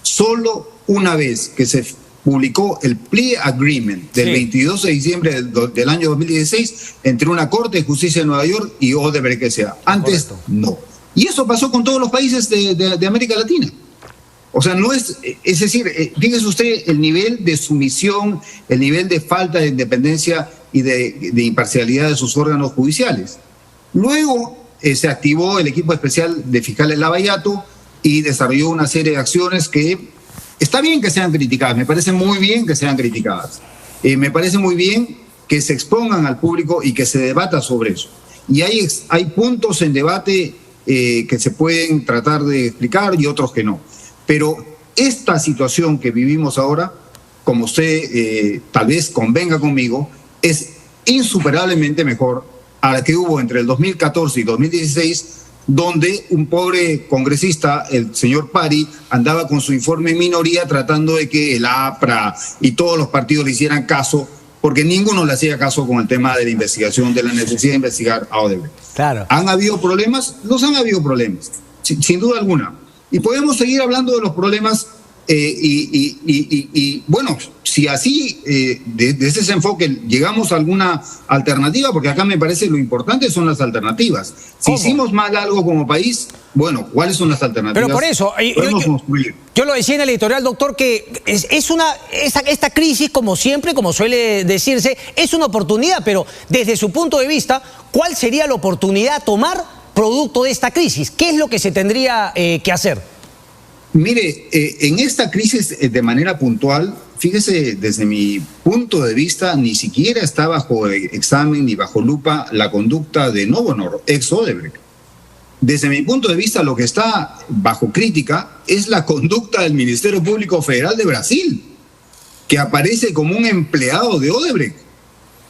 Solo una vez que se publicó el Plea Agreement del 22 de diciembre del año 2016 entre una Corte de Justicia de Nueva York y Odebrecht S.A. Antes, no. Y eso pasó con todos los países de América Latina. O sea, no es decir, fíjese usted el nivel de sumisión, el nivel de falta de independencia y de imparcialidad de sus órganos judiciales. Luego se activó el equipo especial de fiscales Lavallato y desarrolló una serie de acciones que está bien que sean criticadas, me parece muy bien que sean criticadas. Me parece muy bien que se expongan al público y que se debata sobre eso. Y hay puntos en debate que se pueden tratar de explicar y otros que no. Pero esta situación que vivimos ahora, como usted tal vez convenga conmigo, es insuperablemente mejor a la que hubo entre el 2014 y 2016, donde un pobre congresista, el señor Pari, andaba con su informe en minoría tratando de que el APRA y todos los partidos le hicieran caso, porque ninguno le hacía caso con el tema de la investigación, de la necesidad de investigar a Odebrecht. Claro. ¿Han habido problemas? Los han habido problemas, sin duda alguna. Y podemos seguir hablando de los problemas bueno, si así, desde ese enfoque, llegamos a alguna alternativa, porque acá me parece lo importante son las alternativas. Si hicimos mal algo como país, bueno, ¿cuáles son las alternativas? Pero por eso, yo lo decía en el editorial, doctor, que esta crisis, como siempre, como suele decirse, es una oportunidad, pero desde su punto de vista, ¿cuál sería la oportunidad a tomar producto de esta crisis? ¿Qué es lo que se tendría que hacer? Mire, en esta crisis de manera puntual, fíjese, desde mi punto de vista, ni siquiera está bajo examen ni bajo lupa la conducta de Novonor, ex Odebrecht. Desde mi punto de vista, lo que está bajo crítica es la conducta del Ministerio Público Federal de Brasil, que aparece como un empleado de Odebrecht.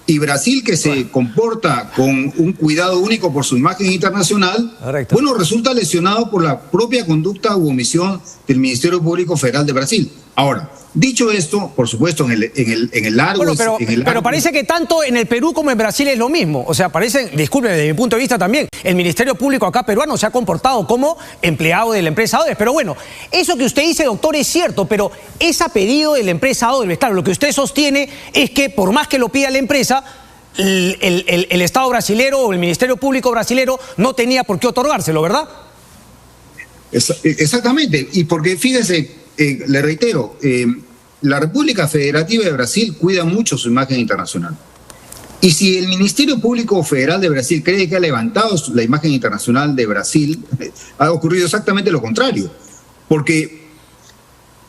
Y Brasil, que se comporta con un cuidado único por su imagen internacional, correcto, bueno, resulta lesionado por la propia conducta u omisión del Ministerio Público Federal de Brasil. Ahora, dicho esto, por supuesto, en el largo... Bueno, pero parece que tanto en el Perú como en Brasil es lo mismo. O sea, parece, disculpe, desde mi punto de vista también, el Ministerio Público acá peruano se ha comportado como empleado de la empresa Odebrecht. Pero bueno, eso que usted dice, doctor, es cierto, pero es a pedido de la empresa Odebrecht. Claro, lo que usted sostiene es que por más que lo pida la empresa, el Estado brasilero o el Ministerio Público brasilero no tenía por qué otorgárselo, ¿verdad? Exactamente, y porque fíjese... le reitero, la República Federativa de Brasil cuida mucho su imagen internacional. Y si el Ministerio Público Federal de Brasil cree que ha levantado la imagen internacional de Brasil, ha ocurrido exactamente lo contrario. Porque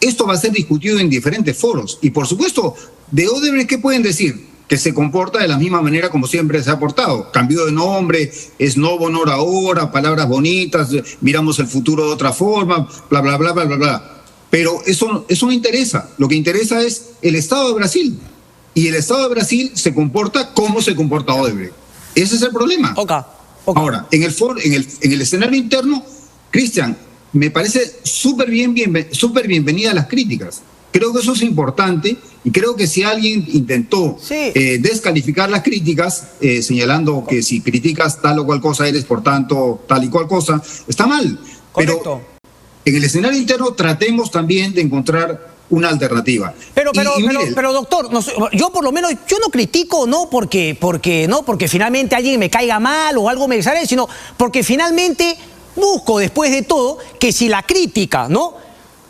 esto va a ser discutido en diferentes foros. Y por supuesto, de Odebrecht, ¿qué pueden decir? Que se comporta de la misma manera como siempre se ha portado. Cambió de nombre, es Novonor ahora, palabras bonitas, miramos el futuro de otra forma, bla, bla, bla, bla, bla, bla. Pero eso no interesa. Lo que interesa es el Estado de Brasil. Y el Estado de Brasil se comporta como se comporta Odebrecht. Ese es el problema. Okay. Ahora, en el escenario interno, Cristian, me parece súper bienvenida las críticas. Creo que eso es importante y creo que si alguien intentó descalificar las críticas, señalando que si criticas tal o cual cosa eres, por tanto, tal y cual cosa, está mal. Correcto. Pero en el escenario interno tratemos también de encontrar una alternativa. Pero doctor, yo por lo menos, yo no critico no porque finalmente alguien me caiga mal o algo me desagradable, sino porque finalmente busco después de todo que si la crítica, ¿no?,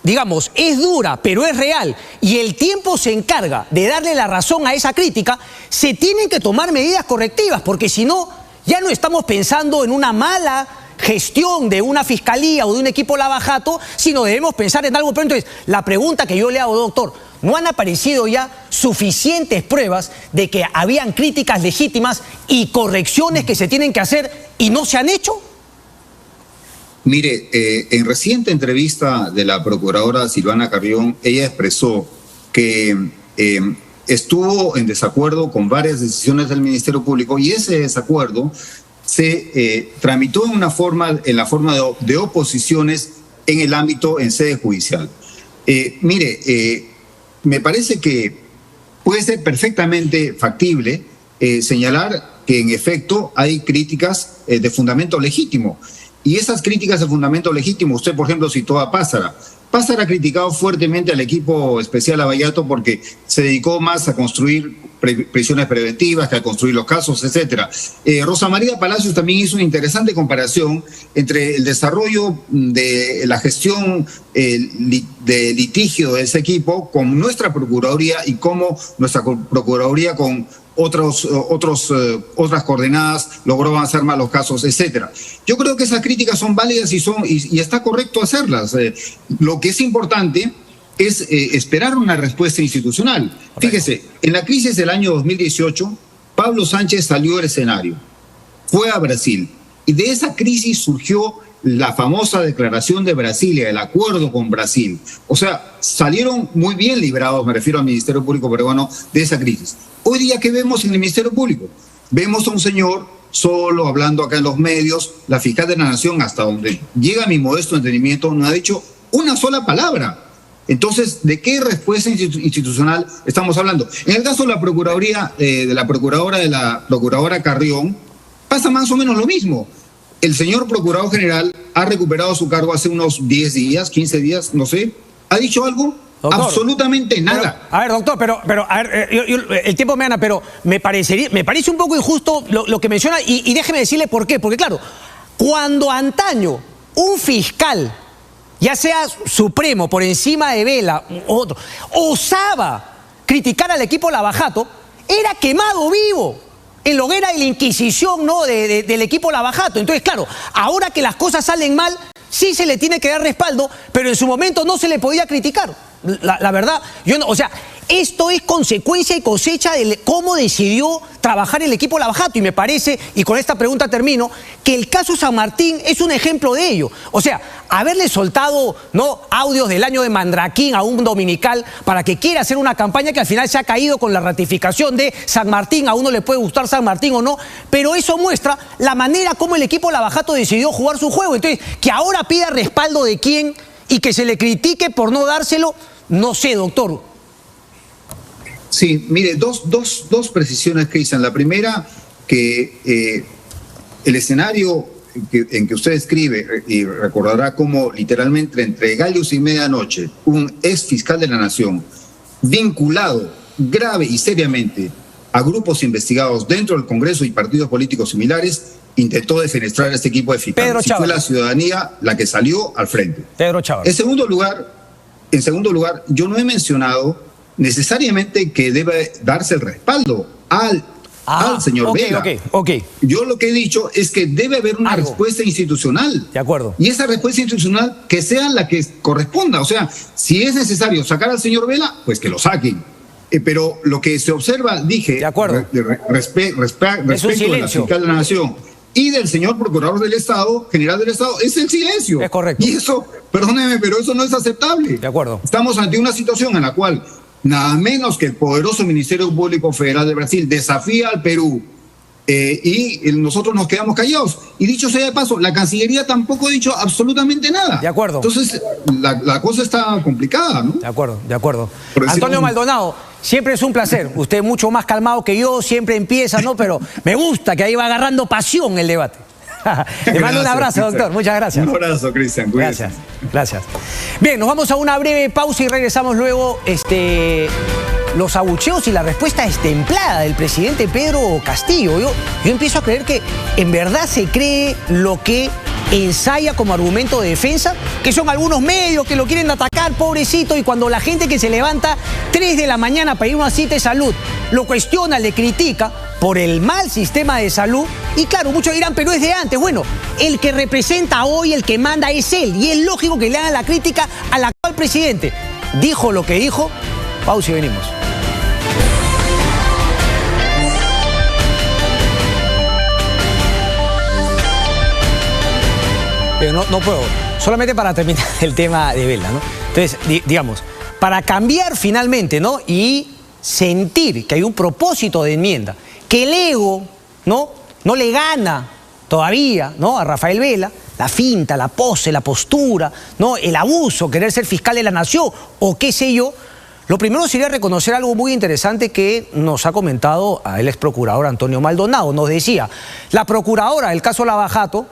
digamos, es dura, pero es real, y el tiempo se encarga de darle la razón a esa crítica, se tienen que tomar medidas correctivas, porque si no, ya no estamos pensando en una mala gestión de una fiscalía o de un equipo Lavallato, sino debemos pensar en algo. Pero entonces, la pregunta que yo le hago, doctor, ¿no han aparecido ya suficientes pruebas de que habían críticas legítimas y correcciones que se tienen que hacer y no se han hecho? Mire, en reciente entrevista de la procuradora Silvana Carrión, ella expresó que estuvo en desacuerdo con varias decisiones del Ministerio Público y ese desacuerdo se tramitó en la forma de oposiciones en el ámbito en sede judicial. Mire, me parece que puede ser perfectamente factible señalar que en efecto hay críticas de fundamento legítimo. Y esas críticas de fundamento legítimo, usted por ejemplo citó a Pássara. Pássara ha criticado fuertemente al equipo especial Lavallato porque se dedicó más a construir prisiones preventivas que a construir los casos, etcétera. Rosa María Palacios también hizo una interesante comparación entre el desarrollo de la gestión de litigio de ese equipo con nuestra Procuraduría y cómo nuestra Procuraduría con otras coordenadas logró avanzar más los casos, etcétera. Yo creo que esas críticas son válidas y está correcto hacerlas. Lo que es importante es esperar una respuesta institucional. Correcto. Fíjese, en la crisis del año 2018, Pablo Sánchez salió del escenario, fue a Brasil, y de esa crisis surgió la famosa declaración de Brasilia, el acuerdo con Brasil. O sea, salieron muy bien librados, me refiero al Ministerio Público peruano, de esa crisis. Hoy día, ¿qué vemos en el Ministerio Público? Vemos a un señor solo hablando acá en los medios. La fiscal de la Nación, hasta donde llega mi modesto entendimiento, no ha dicho una sola palabra. Entonces, ¿de qué respuesta institucional estamos hablando? En el caso de la Procuraduría, de la Procuradora Carrión, pasa más o menos lo mismo. El señor Procurador General ha recuperado su cargo hace unos 10 días, 15 días, no sé. ¿Ha dicho algo? Doctor, absolutamente nada. Pero, a ver, doctor, pero a ver, el tiempo me gana, pero me parece un poco injusto lo que menciona y déjeme decirle por qué. Porque claro, cuando antaño un fiscal, ya sea supremo, por encima de Vela, otro, osaba criticar al equipo Lavajato, era quemado vivo en lo que era la Inquisición, ¿no?, del equipo Lavajato. Entonces, claro, ahora que las cosas salen mal, sí se le tiene que dar respaldo, pero en su momento no se le podía criticar. La verdad, o sea, esto es consecuencia y cosecha de cómo decidió trabajar el equipo Lavajato, y me parece, y con esta pregunta termino, que el caso San Martín es un ejemplo de ello. O sea, haberle soltado, ¿no?, audios del año de Mandraquín a un dominical para que quiera hacer una campaña que al final se ha caído con la ratificación de San Martín. A uno le puede gustar San Martín o no, pero eso muestra la manera como el equipo Lavajato decidió jugar su juego. Entonces, que ahora pida respaldo de quién y que se le critique por no dárselo, no sé, doctor. Sí, mire, dos precisiones, Cristian. La primera, que el escenario en que usted escribe, y recordará cómo literalmente entre gallos y medianoche, un ex fiscal de la Nación, vinculado grave y seriamente a grupos investigados dentro del Congreso y partidos políticos similares, intentó defenestrar a este equipo de fiscales. Y fue la ciudadanía la que salió al frente. Pedro Chávez. En segundo lugar, yo no he mencionado necesariamente que debe darse el respaldo al señor Vela. Okay. Yo lo que he dicho es que debe haber una respuesta institucional. De acuerdo. Y esa respuesta institucional que sea la que corresponda. O sea, si es necesario sacar al señor Vela, pues que lo saquen. Pero lo que se observa, dije, de acuerdo, respecto de la fiscal de la Nación y del señor Procurador del Estado, General del Estado, es el silencio. Es correcto. Y eso, perdóneme, pero eso no es aceptable. De acuerdo. Estamos ante una situación en la cual nada menos que el poderoso Ministerio Público Federal de Brasil desafía al Perú y nosotros nos quedamos callados. Y dicho sea de paso, la Cancillería tampoco ha dicho absolutamente nada. De acuerdo. Entonces, la cosa está complicada, ¿no? De acuerdo. Antonio Maldonado, siempre es un placer. Usted mucho más calmado que yo, siempre empieza, ¿no? Pero me gusta que ahí va agarrando pasión el debate. Le mando un abrazo, doctor. Muchas gracias. Un abrazo, Cristian. Gracias. Bien, nos vamos a una breve pausa y regresamos luego. Los abucheos y la respuesta destemplada del presidente Pedro Castillo. Yo empiezo a creer que en verdad se cree lo que ensaya como argumento de defensa, que son algunos medios que lo quieren atacar, pobrecito, y cuando la gente que se levanta 3 de la mañana para ir a una cita de salud lo cuestiona, le critica por el mal sistema de salud, y claro, muchos dirán, pero es de antes. Bueno, el que representa hoy, el que manda es él, y es lógico que le hagan la crítica al actual presidente. Dijo lo que dijo. Pausa y venimos. Pero no puedo, solamente para terminar el tema de Vela, ¿no? Entonces, digamos, para cambiar finalmente, ¿no?, y sentir que hay un propósito de enmienda, que el ego, no le gana todavía, ¿no?, a Rafael Vela, la finta, la pose, la postura, ¿no?, el abuso, querer ser fiscal de la nación, o qué sé yo, Lo primero sería reconocer algo muy interesante que nos ha comentado el ex procurador Antonio Maldonado. Nos decía, la procuradora del caso Lavajato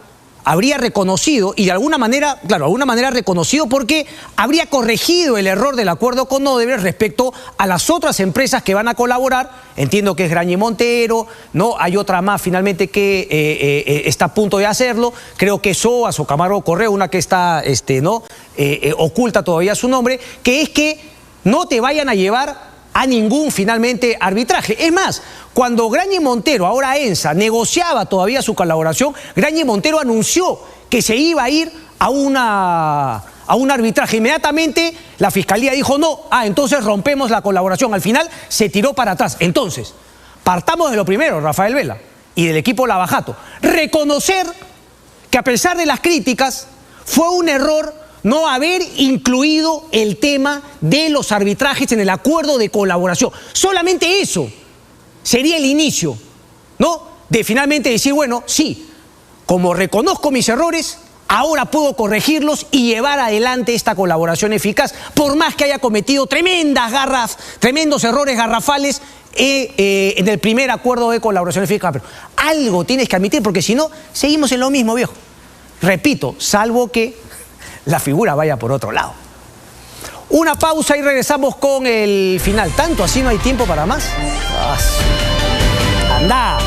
habría reconocido, y de alguna manera, claro, de alguna manera reconocido porque habría corregido el error del acuerdo con Odebrecht respecto a las otras empresas que van a colaborar. Entiendo que es Graña y Montero, ¿no? Hay otra más finalmente que está a punto de hacerlo. Creo que SOAS o Camargo Correo, una que está oculta todavía su nombre, que es que no te vayan a llevar a ningún finalmente arbitraje. Es más, cuando Graña y Montero, ahora ENSA, negociaba todavía su colaboración, Graña y Montero anunció que se iba a ir a un arbitraje. Inmediatamente la Fiscalía dijo no, entonces rompemos la colaboración. Al final se tiró para atrás. Entonces, partamos de lo primero, Rafael Vela, y del equipo Lavajato. Reconocer que a pesar de las críticas, fue un error no haber incluido el tema de los arbitrajes en el acuerdo de colaboración. Solamente eso sería el inicio, ¿no? De finalmente decir, bueno, sí, como reconozco mis errores, ahora puedo corregirlos y llevar adelante esta colaboración eficaz, por más que haya cometido tremendos errores garrafales en el primer acuerdo de colaboración eficaz. Pero algo tienes que admitir, porque si no, seguimos en lo mismo, viejo. Repito, salvo que la figura vaya por otro lado. Una pausa y regresamos con el final. ¿Tanto así no hay tiempo para más? ¡Anda!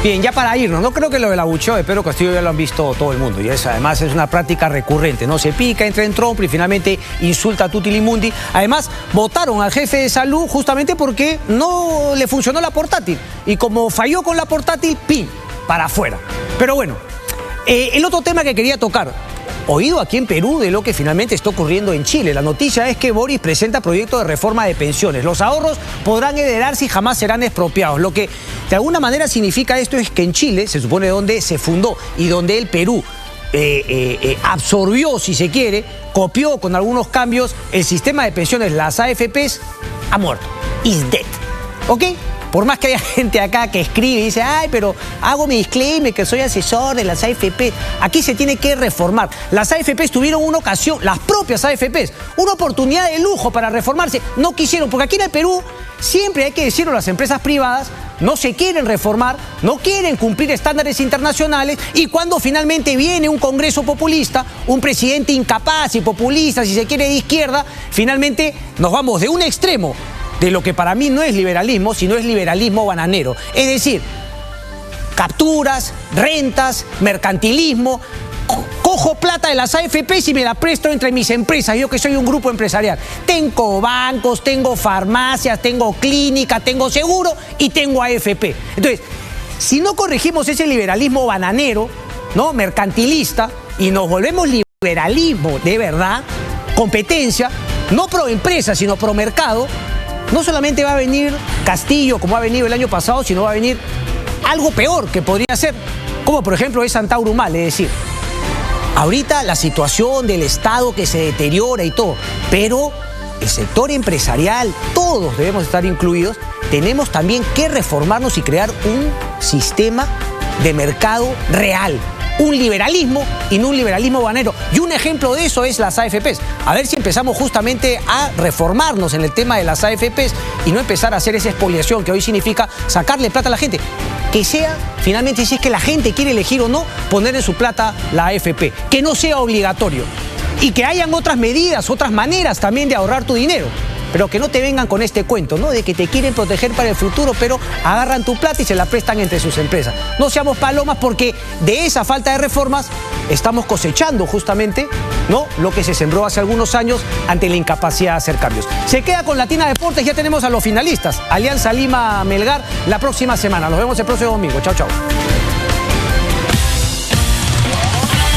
Bien, ya para irnos, no creo que lo del abucheo de Pedro Castillo ya lo han visto todo el mundo, y además es una práctica recurrente, ¿no? Se pica, entra en trompo y finalmente insulta a Tutti Limundi. Además, votaron al jefe de salud justamente porque no le funcionó la portátil, y como falló con la portátil, ¡pim!, para afuera. Pero bueno, el otro tema que quería tocar, oído aquí en Perú de lo que finalmente está ocurriendo en Chile. La noticia es que Boric presenta proyecto de reforma de pensiones. Los ahorros podrán heredarse y jamás serán expropiados. Lo que de alguna manera significa esto es que en Chile, se supone donde se fundó y donde el Perú absorbió, si se quiere, copió con algunos cambios el sistema de pensiones, las AFPs, ha muerto. Is dead. ¿Ok? Por más que haya gente acá que escribe y dice, pero hago mi disclaimer que soy asesor de las AFP. Aquí se tiene que reformar. Las AFPs tuvieron una ocasión, las propias AFPs, una oportunidad de lujo para reformarse. No quisieron, porque aquí en el Perú, siempre hay que decirlo, las empresas privadas no se quieren reformar, no quieren cumplir estándares internacionales, y cuando finalmente viene un Congreso populista, un presidente incapaz y populista, si se quiere de izquierda, finalmente nos vamos de un extremo de lo que para mí no es liberalismo, sino es liberalismo bananero. Es decir, capturas, rentas, mercantilismo. Cojo plata de las AFPs y me la presto entre mis empresas, yo que soy un grupo empresarial. Tengo bancos, tengo farmacias, tengo clínicas, tengo seguro y tengo AFP. Entonces, si no corregimos ese liberalismo bananero, ¿no?, mercantilista, y nos volvemos liberalismo de verdad, competencia, no pro empresa, sino pro mercado, no solamente va a venir Castillo como ha venido el año pasado, sino va a venir algo peor que podría ser, como por ejemplo es Antauro Humala. Es decir, ahorita la situación del Estado que se deteriora y todo, pero el sector empresarial, todos debemos estar incluidos, tenemos también que reformarnos y crear un sistema de mercado real. Un liberalismo y no un liberalismo banero. Y un ejemplo de eso es las AFPs. A ver si empezamos justamente a reformarnos en el tema de las AFPs y no empezar a hacer esa expoliación que hoy significa sacarle plata a la gente. Que sea, finalmente, si es que la gente quiere elegir o no, poner en su plata la AFP. Que no sea obligatorio. Y que hayan otras medidas, otras maneras también de ahorrar tu dinero. Pero que no te vengan con este cuento, ¿no?, de que te quieren proteger para el futuro, pero agarran tu plata y se la prestan entre sus empresas. No seamos palomas, porque de esa falta de reformas estamos cosechando justamente, ¿no?, lo que se sembró hace algunos años ante la incapacidad de hacer cambios. Se queda con Latina Deportes, ya tenemos a los finalistas. Alianza Lima Melgar la próxima semana. Nos vemos el próximo domingo. Chao, chao.